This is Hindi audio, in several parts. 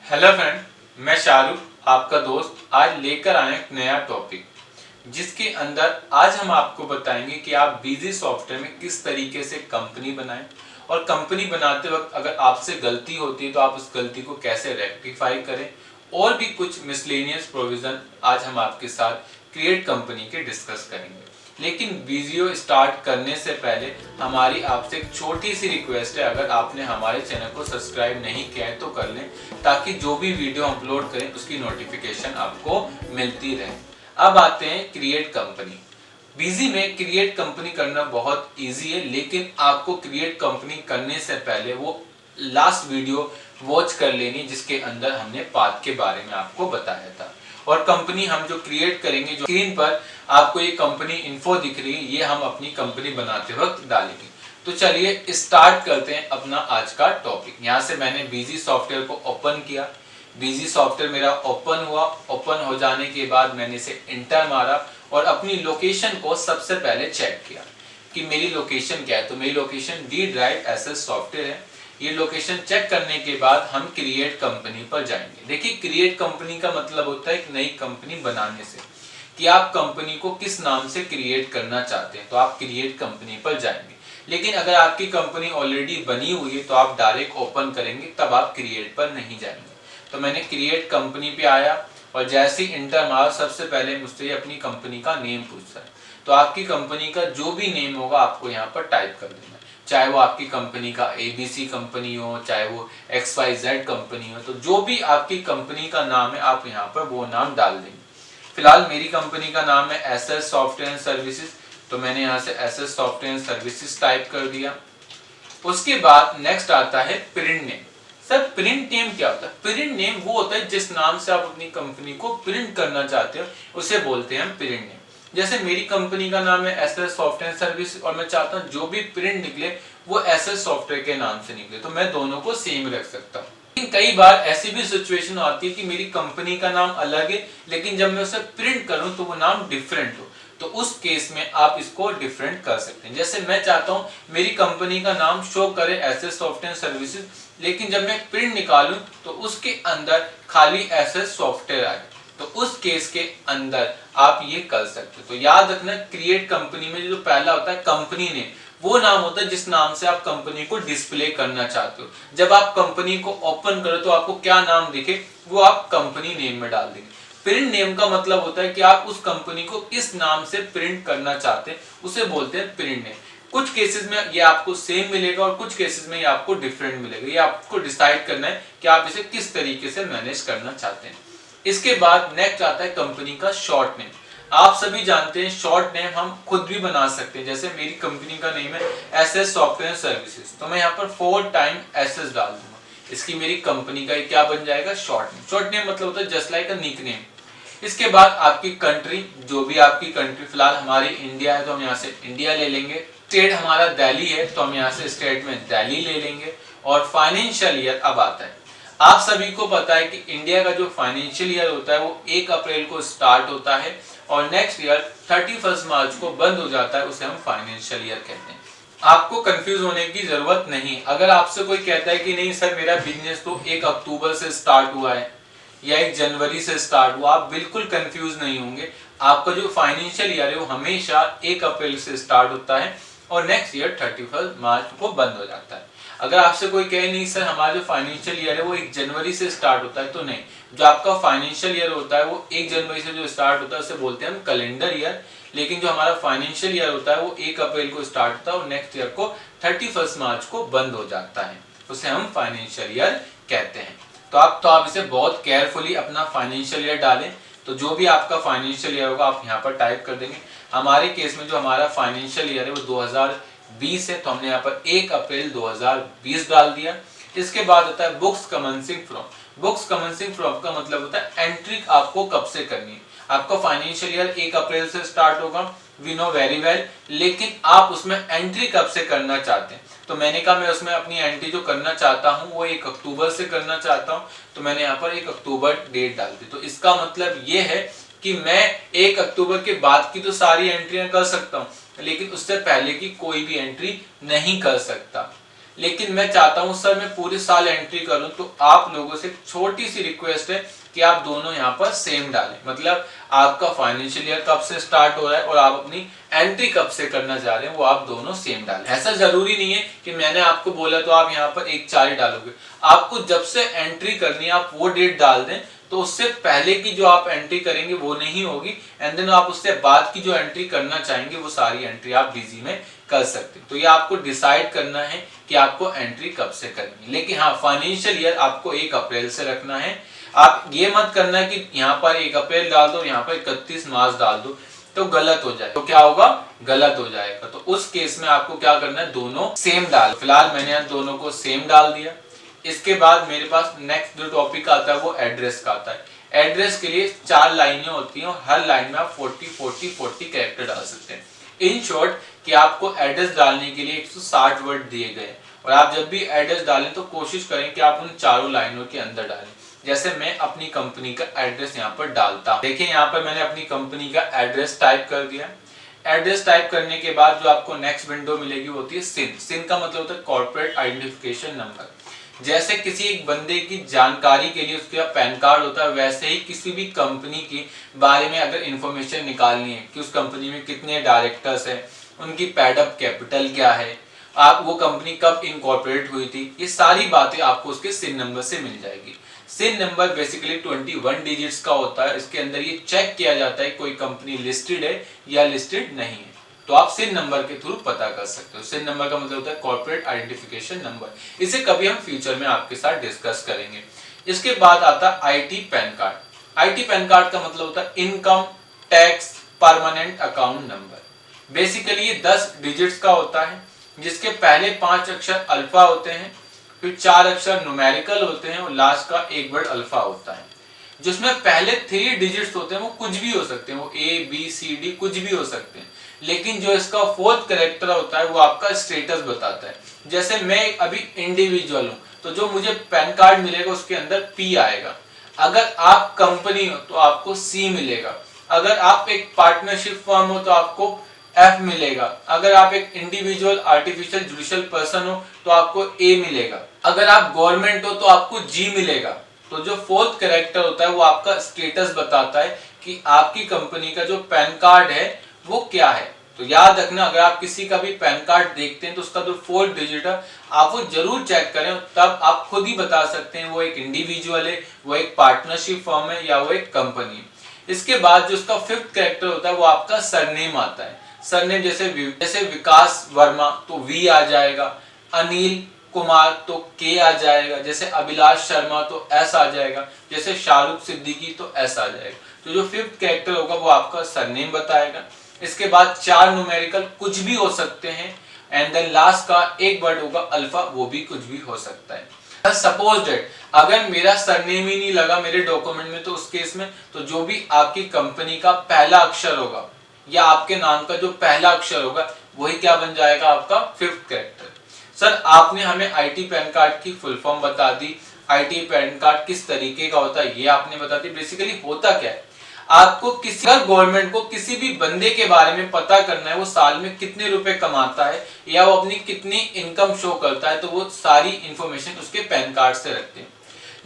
हेलो फ्रेंड, मैं शाहरुख आपका दोस्त आज लेकर आए एक नया टॉपिक जिसके अंदर आज हम आपको बताएंगे कि आप बिजी सॉफ्टवेयर में किस तरीके से कंपनी बनाएं और कंपनी बनाते वक्त अगर आपसे गलती होती है तो आप उस गलती को कैसे रेक्टिफाई करें और भी कुछ मिसलेनियस प्रोविजन आज हम आपके साथ क्रिएट कंपनी के डिस्कस करेंगे। लेकिन वीडियो स्टार्ट करने से पहले हमारी आपसे एक छोटी सी रिक्वेस्ट है, अगर आपने हमारे चैनल को सब्सक्राइब नहीं किया है तो कर लें ताकि जो भी वीडियो अपलोड करें उसकी नोटिफिकेशन आपको मिलती रहे। अब आते हैं क्रिएट कंपनी। बिजी में क्रिएट कंपनी करना बहुत इजी है, लेकिन आपको क्रिएट कंपनी करने से पहले वो लास्ट वीडियो वॉच कर लेनी जिसके अंदर हमने पाथ के बारे में आपको बताया था। और कंपनी हम जो क्रिएट करेंगे, जो स्क्रीन पर आपको ये कंपनी इन्फो दिख रही है, ये हम अपनी कंपनी बनाते वक्त डालेंगे। तो चलिए स्टार्ट करते हैं अपना आज का टॉपिक। यहाँ से मैंने बिजी सॉफ्टवेयर को ओपन किया। बिजी सॉफ्टवेयर मेरा ओपन हुआ। ओपन हो जाने के बाद मैंने इसे इंटर मारा और अपनी लोकेशन को सबसे पहले चेक किया कि मेरी लोकेशन क्या है। तो मेरी location D drive SS software है। ये लोकेशन चेक करने के बाद हम क्रिएट कंपनी पर जाएंगे। देखिए, क्रिएट कंपनी का मतलब होता है एक नई कंपनी बनाने से, कि आप कंपनी को किस नाम से क्रिएट करना चाहते हैं, तो आप क्रिएट कंपनी पर जाएंगे। लेकिन अगर आपकी कंपनी ऑलरेडी बनी हुई है तो आप डायरेक्ट ओपन करेंगे, तब आप क्रिएट पर नहीं जाएंगे। तो मैंने क्रिएट कंपनी पे आया और जैसे ही इंटर मारा, सबसे पहले मुझसे अपनी कंपनी का नेम पूछता है। तो आपकी कंपनी का जो भी नेम होगा आपको यहाँ पर टाइप कर देना, चाहे वो आपकी कंपनी का ABC कंपनी हो, चाहे वो XYZ कंपनी हो। तो जो भी आपकी कंपनी का नाम है आप यहाँ पर वो नाम डाल देंगे। फिलहाल मेरी कंपनी का नाम है एसएस सॉफ्टवेयर एंड सर्विसेज, तो मैंने यहाँ से SS software and services type कर दिया। उसके बाद नेक्स्ट आता है print name. Sir, print name क्या होता है? प्रिंट नेम वो होता है जिस नाम से आप अपनी कंपनी को प्रिंट करना चाहते हो, उसे बोलते हैं हम प्रिंट नेम। जैसे मेरी कंपनी का नाम है एसएस सॉफ्टवेयर सर्विस और मैं चाहता हूँ जो भी प्रिंट निकले वो एसएस सॉफ्टवेयर के नाम से निकले, तो मैं दोनों को सेम रख सकता हूँ। लेकिन कई बार ऐसी भी सिचुएशन आती है कि मेरी कंपनी का नाम अलग है, लेकिन जब मैं उसे प्रिंट करूँ तो वो नाम डिफरेंट हो, तो उस केस में आप इसको डिफरेंट कर सकते हैं। जैसे मैं चाहता हूँ मेरी कंपनी का नाम शो करे एसएस सॉफ्टवेयर सर्विसेज, लेकिन जब मैं प्रिंट निकालूं तो उसके अंदर खाली एसएस सॉफ्टवेयर आए, तो उस केस के अंदर आप ये कर सकते हो। तो याद रखना, क्रिएट कंपनी में जो पहला होता है कंपनी नेम, वो नाम होता है जिस नाम से आप कंपनी को डिस्प्ले करना चाहते हो। जब आप कंपनी को ओपन करो तो आपको क्या नाम दिखे वो आप कंपनी नेम में डाल देंगे। प्रिंट नेम का मतलब होता है कि आप उस कंपनी को किस नाम से प्रिंट करना चाहते हैं, उसे बोलते हैं प्रिंट नेम। कुछ केसेस में ये आपको सेम मिलेगा और कुछ केसेस में ये आपको डिफरेंट मिलेगा। ये आपको डिसाइड करना है कि आप इसे किस तरीके से मैनेज करना चाहते हैं। इसके बाद नेक्स्ट आता है कंपनी का शॉर्ट नेम। आप सभी जानते हैं शॉर्ट नेम हम खुद भी बना सकते हैं। जैसे मेरी कंपनी का नेम है एसएस सॉफ्टवेयर सर्विसेज, तो मैं यहाँ पर 4 टाइम एसएस डाल दूंगा। इसकी मेरी कंपनी का क्या बन जाएगा? Short name. शॉर्ट नेम मतलब होता है just like a nickname. इसके बाद आपकी कंट्री, जो भी आपकी कंट्री, फिलहाल हमारी इंडिया है तो हम यहाँ से इंडिया ले लेंगे। स्टेट हमारा दिल्ली है तो हम यहाँ से स्टेट में दिल्ली ले लेंगे। और फाइनेंशियल ईयर अब आता है। आप सभी को पता है कि इंडिया का जो फाइनेंशियल ईयर होता है वो 1 अप्रैल को स्टार्ट होता है और नेक्स्ट ईयर 31 मार्च को बंद हो जाता है, उसे हम फाइनेंशियल ईयर कहते हैं। आपको कंफ्यूज होने की जरूरत नहीं। अगर आपसे कोई कहता है कि नहीं सर मेरा बिजनेस तो 1 अक्टूबर से स्टार्ट हुआ है या 1 जनवरी से स्टार्ट हुआ, आप बिल्कुल कंफ्यूज नहीं होंगे। आपका जो फाइनेंशियल ईयर है वो हमेशा 1 अप्रैल से स्टार्ट होता है और नेक्स्ट ईयर 31 मार्च को बंद हो जाता है। अगर आपसे कोई कहे नहीं सर हमारा जो फाइनेंशियल ईयर है वो 1 जनवरी से स्टार्ट होता है, तो नहीं, जो आपका फाइनेंशियल ईयर होता है वो 1 जनवरी से जो स्टार्ट होता है उसे बोलते हैं हम कैलेंडर ईयर। लेकिन जो हमारा फाइनेंशियल ईयर होता है वो 1 अप्रैल को स्टार्ट होता है और नेक्स्ट ईयर को 31 मार्च को बंद हो जाता है, उसे हम फाइनेंशियल ईयर कहते हैं। तो आप इसे बहुत केयरफुली अपना फाइनेंशियल ईयर डालें। तो जो भी आपका फाइनेंशियल ईयर होगा आप यहाँ पर टाइप कर देंगे। हमारे केस में जो हमारा फाइनेंशियल ईयर है वो 2020 है, तो हमने यहाँ पर 1 अप्रैल 2020 डाल दिया। इसके बाद होता है books commencing from. Books commencing from का मतलब होता है एंट्री आपको कब से करनी है। आपका फाइनेंशियल ईयर 1 अप्रैल से स्टार्ट होगा, वी नो वेरी वेल, लेकिन आप उसमें एंट्री कब से करना चाहते हैं। तो मैंने कहा मैं उसमें अपनी एंट्री जो करना चाहता हूं वो 1 अक्टूबर से करना चाहता हूं, तो मैंने यहाँ पर 1 अक्टूबर डेट डाल दी। तो इसका मतलब ये है कि मैं 1 अक्टूबर के बाद की तो सारी एंट्रियां कर सकता हूं, लेकिन उससे पहले की कोई भी एंट्री नहीं कर सकता। लेकिन मैं चाहता हूं सर मैं पूरे साल एंट्री करूं, तो आप लोगों से छोटी सी रिक्वेस्ट है कि आप दोनों यहाँ पर सेम डालें। मतलब आपका फाइनेंशियल ईयर कब से स्टार्ट हो रहा है और आप अपनी एंट्री कब से करना चाह रहे हैं वो आप दोनों सेम डालें। ऐसा जरूरी नहीं है कि मैंने आपको बोला तो आप यहाँ पर 1/4 ही डालोगे। आपको जब से एंट्री करनी है आप वो डेट डाल दें, तो उससे पहले की जो आप एंट्री करेंगे वो नहीं होगी, एंड देन आप उससे बाद की जो एंट्री करना चाहेंगे वो सारी एंट्री आप बीजी में कर सकते हैं। तो ये आपको डिसाइड करना है कि आपको एंट्री कब से करनी है। लेकिन हाँ, फाइनेंशियल ईयर आपको 1 अप्रैल से रखना है। आप ये मत करना कि यहाँ पर 1 अप्रैल डाल दो, यहाँ पर 31 मार्च डाल दो, तो गलत हो जाए। तो क्या होगा, गलत हो जाएगा। तो उस केस में आपको क्या करना है, दोनों सेम डाल। फिलहाल मैंने यहाँ दोनों को सेम डाल दिया। इसके बाद मेरे पास नेक्स्ट जो टॉपिक आता है वो एड्रेस का आता है। एड्रेस के लिए 4 लाइनें होती हैं और हर लाइन में आप 40 कैरेक्टर डाल सकते हैं। इन शॉर्ट कि आपको एड्रेस डालने के लिए 160 वर्ड दिए गए, और आप जब भी एड्रेस डालें तो कोशिश करें कि आप उन चारों लाइनों के अंदर डालें। जैसे मैं अपनी कंपनी का एड्रेस यहाँ पर डालता हूँ। देखिए यहाँ पर मैंने अपनी कंपनी का एड्रेस टाइप कर दिया। एड्रेस टाइप करने के बाद जो आपको नेक्स्ट विंडो मिलेगी वो होती है सिन। सिन का मतलब होता है कॉर्पोरेट आइडेंटिफिकेशन नंबर। जैसे किसी एक बंदे की जानकारी के लिए उसका पैन कार्ड होता है, वैसे ही किसी भी कंपनी के बारे में अगर इंफॉर्मेशन निकालनी है कि उस कंपनी में कितने डायरेक्टर्स हैं, उनकी पैड अप कैपिटल क्या है, आप वो कंपनी कब इनकॉर्पोरेट हुई थी, ये सारी बातें आपको उसके सिन नंबर से मिल जाएगी। सिन नंबर बेसिकली 21 डिजिट्स का होता है। इसके अंदर ये चेक किया जाता है कोई कंपनी लिस्टेड है या लिस्टेड नहीं है, तो आप सिन नंबर के थ्रू पता कर सकते हो। सिन नंबर का मतलब होता है कॉर्पोरेट आइडेंटिफिकेशन नंबर। इसे कभी हम फ्यूचर में आपके साथ डिस्कस करेंगे। इसके बाद आता है IT pan card. IT pan card का मतलब होता है income tax permanent account number. Basically ये 10 डिजिट्स का होता है, जिसके पहले 5 अक्षर अल्फा होते हैं, फिर 4 अक्षर न्यूमेरिकल होते हैं और लास्ट का एक वर्ड अल्फा होता है। जिसमें पहले 3 डिजिट्स होते हैं वो कुछ भी हो सकते हैं, वो ABCD कुछ भी हो सकते हैं, लेकिन जो इसका 4th कैरेक्टर होता है वो आपका स्टेटस बताता है। जैसे मैं अभी इंडिविजुअल हूं, तो जो मुझे पैन कार्ड मिलेगा उसके अंदर P आएगा। अगर आप कंपनी हो तो आपको C मिलेगा। अगर आप एक पार्टनरशिप फर्म हो तो आपको F मिलेगा। अगर आप एक इंडिविजुअल आर्टिफिशियल जुडिशियल पर्सन हो तो आपको A मिलेगा। अगर आप गवर्नमेंट हो तो आपको G मिलेगा। तो जो 4th कैरेक्टर होता है वो आपका स्टेटस बताता है कि आपकी कंपनी का जो पैन कार्ड है वो क्या है। तो याद रखना, अगर आप किसी का भी पैन कार्ड देखते हैं तो उसका जो 4th डिजिट है आप वो जरूर चेक करें, तब आप खुद ही बता सकते हैं वो एक इंडिविजुअल है, वो एक पार्टनरशिप फर्म है या वो एक कंपनी है। इसके बाद जो उसका 5th कैरेक्टर होता है वो आपका सरनेम आता है। सरनेम जैसे विकास वर्मा तो V आ जाएगा, अनिल कुमार तो K आ जाएगा, जैसे अभिलाष शर्मा तो S आ जाएगा, जैसे शाहरुख सिद्दीकी तो S आ जाएगा। तो जो 5th कैरेक्टर होगा वो आपका सरनेम बताएगा। इसके बाद 4 न्यूमेरिकल कुछ भी हो सकते हैं, एंड देन लास्ट का एक वर्ड होगा अल्फा, वो भी कुछ भी हो सकता है। सपोज दैट अगर मेरा सरनेम ही नहीं लगा मेरे डॉक्यूमेंट में, तो उस केस में तो जो भी आपकी कंपनी का पहला अक्षर होगा या आपके नाम का जो पहला अक्षर होगा वही क्या बन जाएगा, आपका 5th कैरेक्टर। सर आपने हमें आईटी पैन कार्ड की फुल फॉर्म बता दी, आईटी पैन कार्ड किस तरीके का होता है ये आपने बता दी। बेसिकली होता क्या है, आपको किसी गवर्नमेंट को किसी भी बंदे के बारे में पता करना है, वो साल में कितने रुपए कमाता है या वो अपनी कितनी इनकम शो करता है, तो वो सारी इंफॉर्मेशन उसके पैन कार्ड से रखते हैं।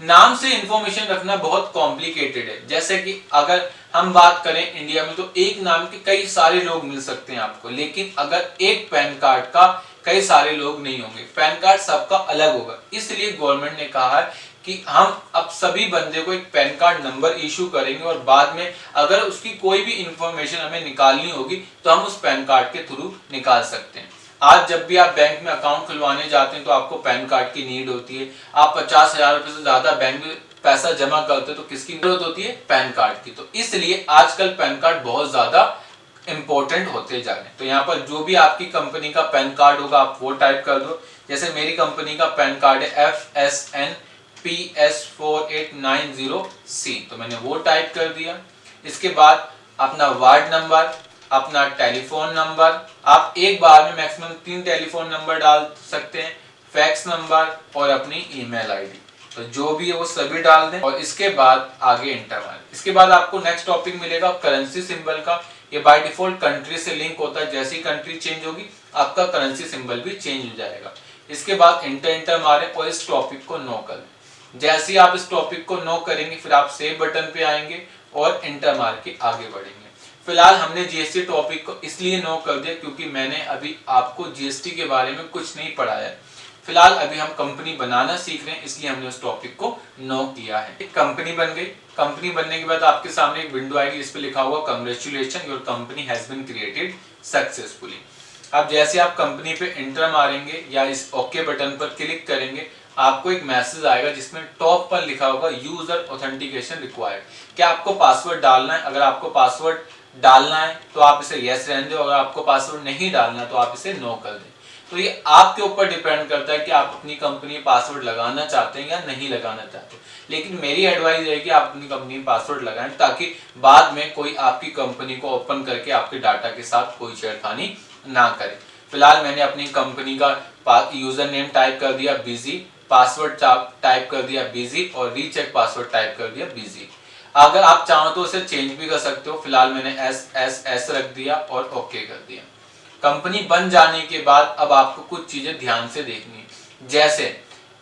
नाम से इंफॉर्मेशन रखना बहुत कॉम्प्लिकेटेड है। जैसे कि अगर हम बात करें इंडिया में तो एक नाम के कई सारे लोग मिल सकते हैं आपको, लेकिन अगर एक पैन कार्ड का कई सारे लोग नहीं होंगे, पैन कार्ड सबका अलग होगा। इसलिए गवर्नमेंट ने कहा है कि हम अब सभी बंदे को एक पैन कार्ड नंबर इशू करेंगे और बाद में अगर उसकी कोई भी इंफॉर्मेशन हमें निकालनी होगी तो हम उस पैन कार्ड के थ्रू निकाल सकते हैं। आज जब भी आप बैंक में अकाउंट खुलवाने जाते हैं तो आपको पैन कार्ड की नीड होती है। आप 50,000 रुपए से ज्यादा बैंक में पैसा जमा करते हो तो किसकी जरूरत होती है, पैन कार्ड की। तो इसलिए आजकल पैन कार्ड बहुत ज्यादा इंपॉर्टेंट होते जा रहे हैं। तो यहाँ पर जो भी आपकी कंपनी का पैन कार्ड होगा आप वो टाइप कर दो। जैसे मेरी कंपनी का पैन कार्ड है FSNPS4890C, तो मैंने वो टाइप कर दिया। इसके बाद अपना वार्ड नंबर, अपना टेलीफोन नंबर, आप एक बार में मैक्सिमम 3 टेलीफोन नंबर डाल सकते हैं, फैक्स नंबर और अपनी ईमेल आईडी। तो जो भी है वो सभी डाल दें और इसके बाद आगे इंटर मारें। इसके बाद आपको नेक्स्ट टॉपिक मिलेगा करेंसी सिंबल का, ये बाय डिफॉल्ट कंट्री से लिंक होता है, जैसी कंट्री चेंज होगी आपका करेंसी सिंबल भी चेंज हो जाएगा। इसके बाद इंटर मारें और इस टॉपिक को नो कर लें। जैसे ही आप इस टॉपिक को नो करेंगे फिर आप सेव बटन पे आएंगे और इंटर मार के आगे बढ़ेंगे। फिलहाल हमने जीएसटी टॉपिक को इसलिए नो कर दिया क्योंकि मैंने अभी आपको जीएसटी के बारे में कुछ नहीं पढ़ाया है। फिलहाल अभी हम कंपनी बनाना सीख रहे हैं, इसलिए हमने उस टॉपिक को नो किया है। एक कंपनी बन गई। कंपनी बनने के बाद आपके सामने एक विंडो आएगी जिस पे लिखा हुआ congratulation your company has been created successfully. अब जैसे आप कंपनी पे एंटर मारेंगे या इस ओके बटन पर क्लिक करेंगे आपको एक मैसेज आएगा जिसमें टॉप पर लिखा होगा यूजर ऑथेंटिकेशन रिक्वायर्ड। क्या आपको पासवर्ड डालना है? अगर आपको पासवर्ड डालना है तो आप इसे यस रहने दो, अगर आपको पासवर्ड नहीं डालना तो आप इसे नो कर दें। तो ये आपके ऊपर डिपेंड करता है कि आप अपनी कंपनी में पासवर्ड लगाना चाहते हैं या नहीं लगाना चाहते। लेकिन मेरी एडवाइस है कि आप अपनी कंपनी में पासवर्ड लगाएं ताकि बाद में कोई आपकी कंपनी को ओपन करके आपके डाटा के साथ कोई छेड़खानी ना करे। फिलहाल मैंने अपनी कंपनी का यूजर नेम टाइप कर दिया बिजी, पासवर्ड टाइप कर दिया बिजी और रीचेक पासवर्ड टाइप कर दिया बिजी। अगर आप चाहो तो उसे चेंज भी कर सकते हो। फिलहाल मैंने एस रख दिया और ओके कर दिया। कंपनी बन जाने के बाद अब आपको कुछ चीजें ध्यान से देखनी है। जैसे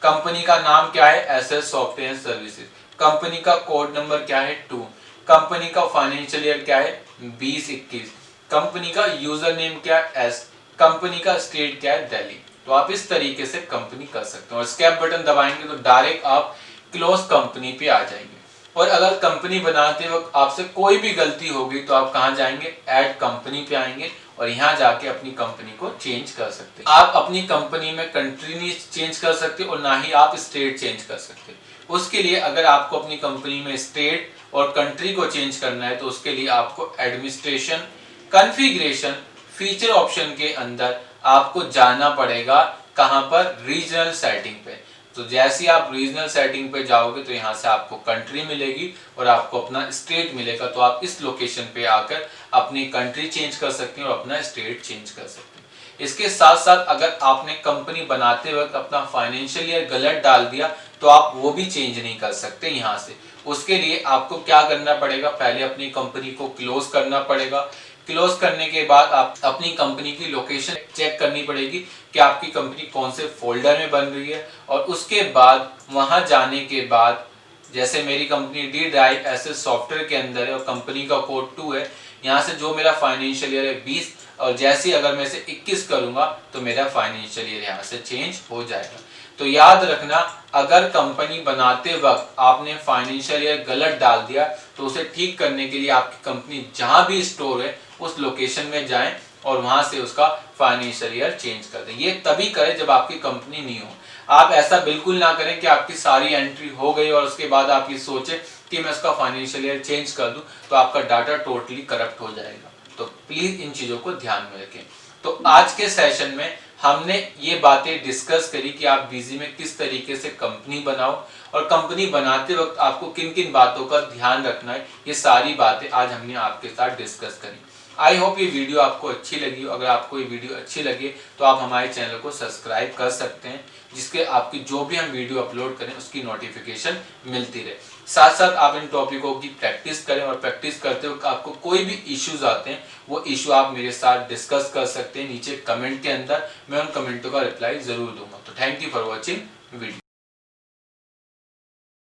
कंपनी का नाम क्या है? SS software services. कंपनी का कोड नंबर क्या है? 2। कंपनी का फाइनेंशियल ईयर क्या है? 2021। कंपनी का यूजर नेम क्या है? एस। कंपनी का स्टेट क्या है? दिल्ली। तो आप इस तरीके से कंपनी कर सकते हो और स्केप बटन दबाएंगे तो डायरेक्ट आप क्लोज कंपनी पे आ जाएंगे। और अगर कंपनी बनाते वक्त आपसे कोई भी गलती होगी तो आप कहां जाएंगे? ऐड कंपनी पे आएंगे और यहाँ जाके अपनी कंपनी को चेंज कर सकते हैं। आप अपनी कंपनी में कंट्री नहीं चेंज कर सकते और ना ही आप स्टेट चेंज कर सकते। उसके लिए अगर आपको अपनी कंपनी में स्टेट और कंट्री को चेंज करना है तो उसके लिए आपको एडमिनिस्ट्रेशन कॉन्फ़िगरेशन फीचर ऑप्शन के अंदर आपको जाना पड़ेगा। कहां पर? रीजनल सेटिंग पे। तो जैसे ही आप रीजनल सेटिंग पे जाओगे तो यहाँ से आपको कंट्री मिलेगी और आपको अपना स्टेट मिलेगा। तो आप इस लोकेशन पे आकर अपनी कंट्री चेंज कर सकते हैं और अपना स्टेट चेंज कर सकते हैं। इसके साथ साथ अगर आपने कंपनी बनाते वक्त अपना फाइनेंशियल ईयर गलत डाल दिया तो आप वो भी चेंज नहीं कर सकते यहाँ से। उसके लिए आपको क्या करना पड़ेगा? पहले अपनी कंपनी को क्लोज करना पड़ेगा। क्लोज करने के बाद आप अपनी कंपनी की लोकेशन चेक करनी पड़ेगी कि आपकी कंपनी कौन से फोल्डर में बन रही है। और उसके बाद वहां जाने के बाद जैसे मेरी company D drive SS software के अंदर है और कंपनी का कोड 2 है, यहाँ से जो मेरा फाइनेंशियल ईयर है 20 और जैसे अगर मैं इसे 21 करूंगा तो मेरा फाइनेंशियल ईयर यहाँ से चेंज हो जाएगा। तो याद रखना अगर कंपनी बनाते वक्त आपने फाइनेंशियल ईयर गलत डाल दिया तो उसे ठीक करने के लिए आपकी कंपनी जहां भी स्टोर है उस लोकेशन में जाएं और वहां से उसका फाइनेंशियल ईयर चेंज कर दें। ये तभी करें जब आपकी कंपनी नहीं हो। आप ऐसा बिल्कुल ना करें कि आपकी सारी एंट्री हो गई और उसके बाद आप ये सोचें कि मैं उसका फाइनेंशियल ईयर चेंज कर दूं तो आपका डाटा टोटली करप्ट हो जाएगा। तो प्लीज इन चीजों को ध्यान में रखें। तो आज के सेशन में हमने ये बातें डिस्कस करी कि आप बिजी में किस तरीके से कंपनी बनाओ और कंपनी बनाते वक्त आपको किन किन बातों का ध्यान रखना है। ये सारी बातें आज हमने आपके साथ डिस्कस करी। आई होप ये वीडियो आपको अच्छी लगी हो। अगर आपको ये वीडियो अच्छी लगे तो आप हमारे चैनल को सब्सक्राइब कर सकते हैं जिसके आपकी जो भी हम वीडियो अपलोड करें उसकी नोटिफिकेशन मिलती रहे। साथ साथ आप इन टॉपिकों की प्रैक्टिस करें और प्रैक्टिस करते वक्त आपको कोई भी इश्यूज आते हैं वो इशू आप मेरे साथ डिस्कस कर सकते हैं नीचे कमेंट के अंदर। मैं उन कमेंटों का रिप्लाई जरूर दूंगा। तो thank you for watching video.